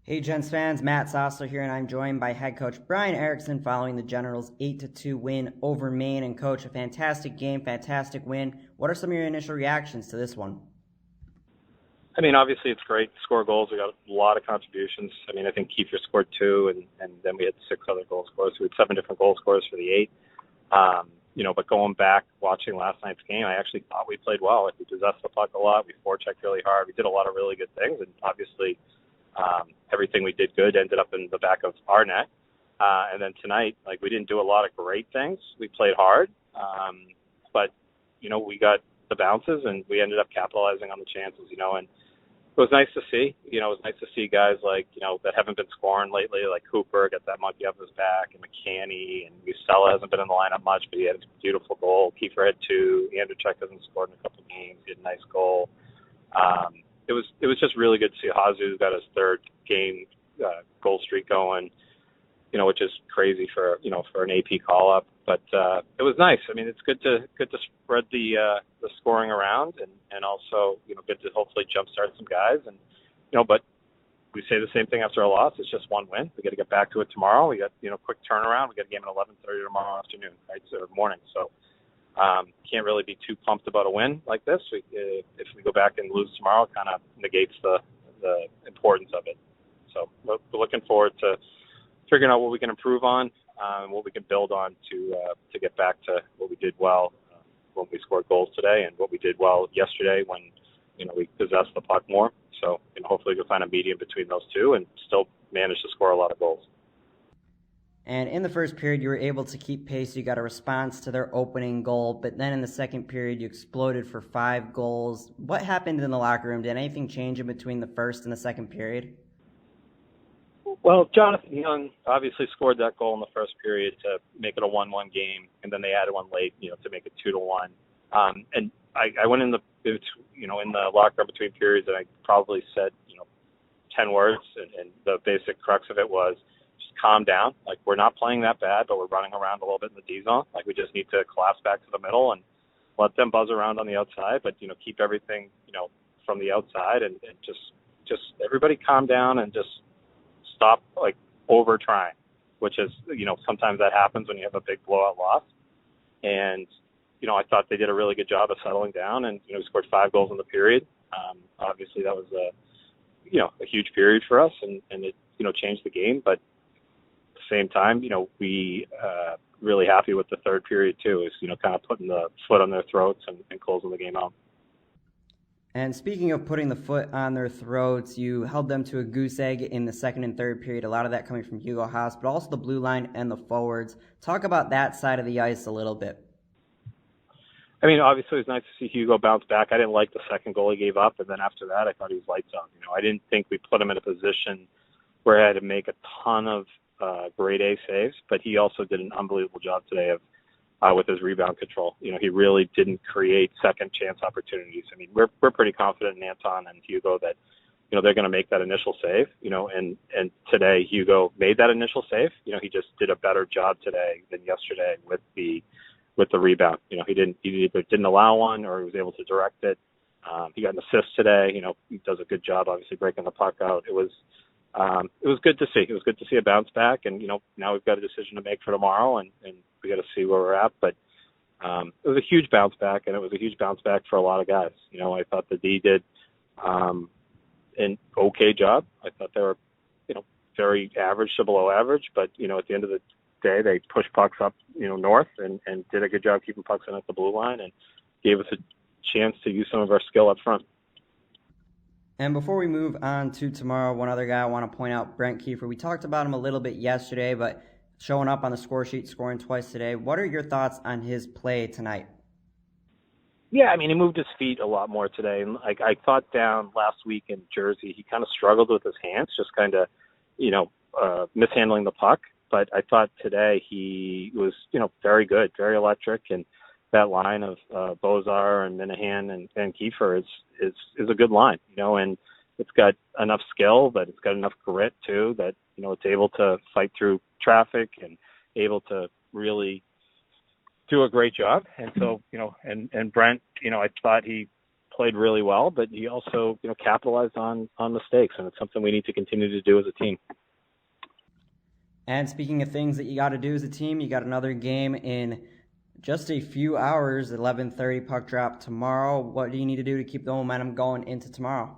Hey Gents fans, Matt Sosler here, and I'm joined by head coach Bryan Erikson following the Generals' 8-2 win over Maine. And coach, a fantastic game, fantastic win. What are some of your initial reactions to this one? I mean, obviously it's great to score goals. We got a lot of contributions. I mean, I think Kieffer scored two, and then we had six other goal scorers. We had seven different goal scorers for the eight. But going back, watching last night's game, I actually thought we played well. Like, we possessed the puck a lot. We forechecked really hard. We did a lot of really good things, and obviously everything we did good ended up in the back of our net. And then tonight, we didn't do a lot of great things. We played hard, but we got the bounces, and we ended up capitalizing on the chances. And it was nice to see. It was nice to see guys that haven't been scoring lately, like Cooper, get that monkey off his back, and McCanny, and Musella hasn't been in the lineup much, but he had a beautiful goal. Kiefer had two. Andrechek hasn't scored in a couple of games. He had a nice goal. It was just really good to see Hazu got his third game goal streak going, which is crazy for an AP call up. But it was nice. I mean, it's good to spread the scoring around, and also good to hopefully jumpstart some guys. And but we say the same thing after a loss. It's just one win. We got to get back to it tomorrow. We got quick turnaround. We got a game at 11:30 tomorrow afternoon, right, or morning. So can't really be too pumped about a win like this. If we go back and lose tomorrow, it kind of negates the importance of it. So we're looking forward to figuring out what we can improve on, and what we can build on to get back to what we did well when we scored goals today, and what we did well yesterday when we possessed the puck more. So hopefully we'll find a medium between those two and still manage to score a lot of goals. And in the first period, you were able to keep pace. You got a response to their opening goal, but then in the second period, you exploded for 5 goals. What happened in the locker room? Did anything change in between the first and the second period? Well, Jonathan Young obviously scored that goal in the first period to make it a 1-1 game, and then they added one late, to make it 2-1. And I went in the locker room between periods, and I probably said 10 words, and the basic crux of it was just calm down. We're not playing that bad, but we're running around a little bit in the D zone. We just need to collapse back to the middle and let them buzz around on the outside, but keep everything from the outside, and just everybody calm down and just stop over trying, which is sometimes that happens when you have a big blowout loss. And I thought they did a really good job of settling down, and we scored 5 goals in the period. Obviously that was a huge period for us, and it changed the game. But at the same time, we really happy with the third period too. Is kind of putting the foot on their throats and closing the game out. And speaking of putting the foot on their throats, you held them to a goose egg in the second and third period, a lot of that coming from Hugo Haas, but also the blue line and the forwards. Talk about that side of the ice a little bit. I mean, obviously it was nice to see Hugo bounce back. I didn't like the second goal he gave up, and then after that I thought he was lights out. I didn't think we put him in a position where I had to make a ton of grade A saves, but he also did an unbelievable job today of with his rebound control. He really didn't create second chance opportunities. I mean, we're pretty confident in Anton and Hugo that, they're going to make that initial save, and today Hugo made that initial save. He just did a better job today than yesterday with the rebound. He either didn't allow one or he was able to direct it. He got an assist today. He does a good job, obviously, breaking the puck out. It was good to see. It was good to see a bounce back, and now we've got a decision to make for tomorrow, and we got to see where we're at. But it was a huge bounce back, and it was a huge bounce back for a lot of guys. I thought the D did an okay job. I thought they were very average to below average, but at the end of the day, they pushed pucks up north and did a good job keeping pucks in at the blue line, and gave us a chance to use some of our skill up front. And before we move on to tomorrow, one other guy I want to point out, Brent Kieffer. We talked about him a little bit yesterday, but showing up on the score sheet, scoring twice today. What are your thoughts on his play tonight? Yeah, I mean, he moved his feet a lot more today. And I thought down last week in Jersey, he kind of struggled with his hands, just kind of, mishandling the puck. But I thought today he was, very good, very electric, and that line of Bozar and Minahan and Kieffer is a good line, and it's got enough skill, but it's got enough grit too that it's able to fight through traffic and able to really do a great job. And so and Brent, I thought he played really well, but he also, capitalized on mistakes, and it's something we need to continue to do as a team. And speaking of things that you got to do as a team, you got another game in just a few hours, 11:30 puck drop tomorrow. What do you need to do to keep the momentum going into tomorrow?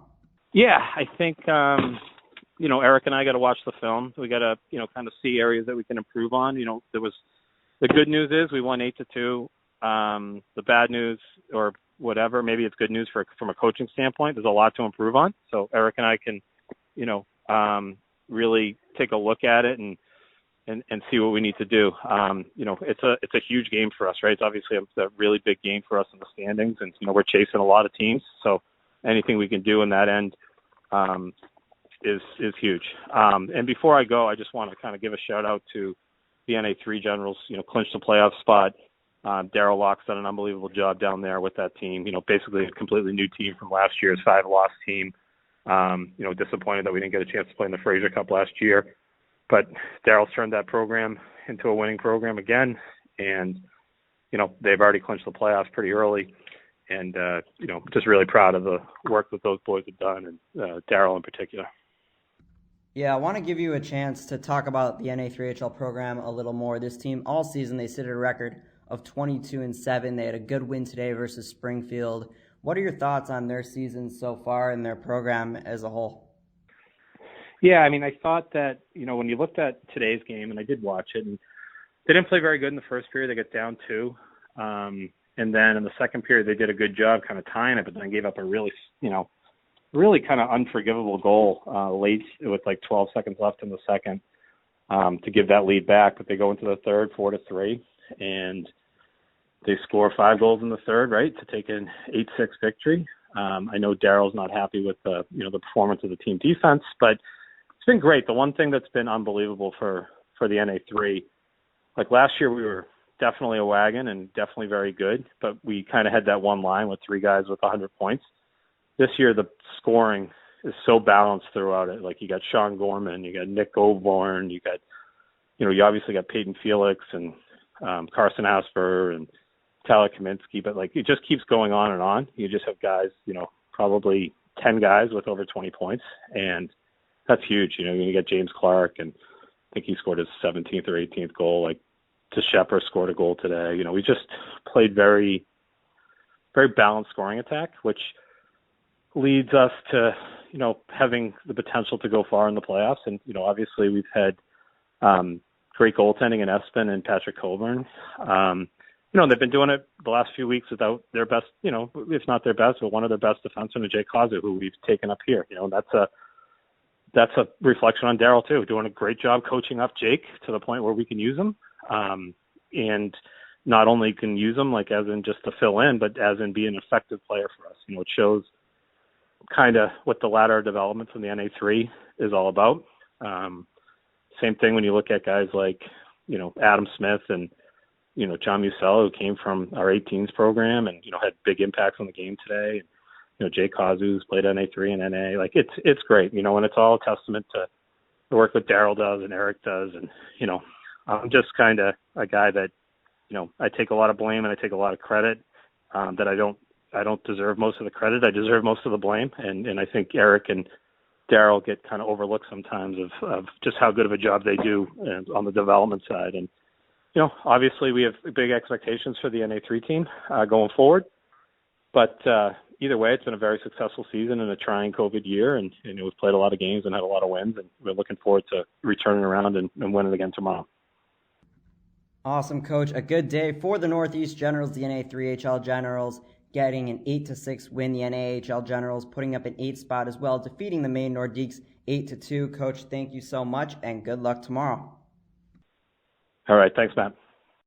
Yeah, I think, Eric and I got to watch the film. We got to, kind of see areas that we can improve on. The good news is we won 8-2. The bad news, or whatever, maybe it's good news from a coaching standpoint. There's a lot to improve on. So Eric and I can, really take a look at it and see what we need to do. It's a huge game for us, right? It's obviously a really big game for us in the standings, and we're chasing a lot of teams. So anything we can do in that end is huge. And before I go, I just want to kind of give a shout out to the NA3 Generals. Clinched the playoff spot. Daryl Locke's done an unbelievable job down there with that team. Basically a completely new team from last year's 5-loss team. Disappointed that we didn't get a chance to play in the Fraser Cup last year. But Daryl's turned that program into a winning program again. And, they've already clinched the playoffs pretty early. And, just really proud of the work that those boys have done, and Daryl in particular. Yeah, I want to give you a chance to talk about the NA3HL program a little more. This team, all season, they sit at a record of 22-7. They had a good win today versus Springfield. What are your thoughts on their season so far and their program as a whole? Yeah, I thought that, when you looked at today's game, and I did watch it, and they didn't play very good in the first period. They got down 2. And then in the second period, they did a good job kind of tying it, but then gave up a really kind of unforgivable goal late with like 12 seconds left in the second to give that lead back. But they go into the third 4-3, and they score 5 goals in the third, right, to take an 8-6 victory. I know Daryl's not happy with the performance of the team defense, but it's been great. The one thing that's been unbelievable for the NA3, like last year we were definitely a wagon and definitely very good, but we kind of had that one line with 3 guys with 100 points. This year the scoring is so balanced throughout it. Like you got Sean Gorman, you got Nick Goborn, you got, you obviously got Peyton Felix and Carson Asper and Tyler Kaminsky, but like it just keeps going on and on. You just have guys, probably 10 guys with over 20 points, and that's huge. You got James Clark, and I think he scored his 17th or 18th goal. Like Shepard scored a goal today. We just played very, very balanced scoring attack, which leads us to, having the potential to go far in the playoffs. And, obviously we've had great goaltending in Espen and Patrick Coburn. They've been doing it the last few weeks without their best, if not their best, but one of their best defensemen, Jake Kazu, who we've taken up here. That's a reflection on Daryl too, doing a great job coaching up Jake to the point where we can use him. And not only can use him like as in just to fill in, but as in be an effective player for us. It shows kind of what the ladder development from the NA3 is all about. Same thing when you look at guys like, Adam Smith and, John Musella, who came from our 18s program and, had big impacts on the game today. And, Jay Kazu's played NA3 and NA. Like it's great, and it's all a testament to the work that Daryl does and Eric does. And, I'm just kind of a guy that, I take a lot of blame and I take a lot of credit, that I don't deserve most of the credit. I deserve most of the blame. And I think Eric and Daryl get kind of overlooked sometimes of just how good of a job they do on the development side. And, obviously we have big expectations for the NA3 team going forward. But either way, it's been a very successful season in a trying COVID year. And we've played a lot of games and had a lot of wins. And we're looking forward to returning around and winning again tomorrow. Awesome, Coach. A good day for the Northeast Generals, the NA3HL Generals, getting an 8-6 win. The NAHL Generals putting up an 8th spot as well, defeating the Maine Nordiques 8-2. Coach, thank you so much, and good luck tomorrow. All right. Thanks, Matt.